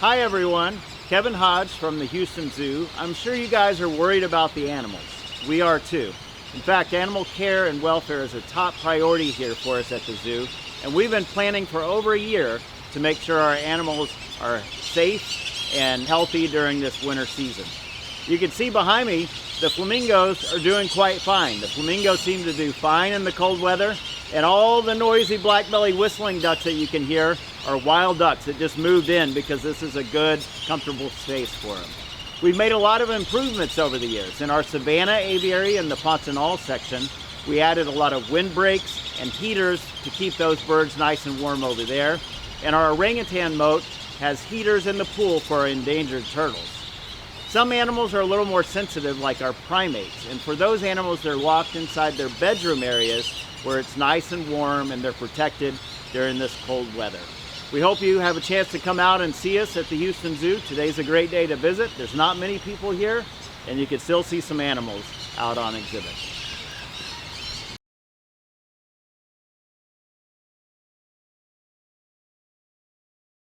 Hi everyone, Kevin Hodge from the Houston Zoo. I'm sure you guys are worried about the animals. We are too. In fact, animal care and welfare is a top priority here for us at the zoo, and we've been planning for over a year to make sure our animals are safe and healthy during this winter season. You can see behind me, the flamingos are doing quite fine. The flamingos seem to do fine in the cold weather, and all the noisy black-bellied whistling ducks that you can hear are wild ducks that just moved in because this is a good, comfortable space for them. We've made a lot of improvements over the years. In our Savannah aviary in the Poncinal section, we added a lot of windbreaks and heaters to keep those birds nice and warm over there. And our orangutan moat has heaters in the pool for our endangered turtles. Some animals are a little more sensitive, like our primates, and for those animals, they're locked inside their bedroom areas where it's nice and warm and they're protected during this cold weather. We hope you have a chance to come out and see us at the Houston Zoo. Today's a great day to visit. There's not many people here, and you can still see some animals out on exhibit.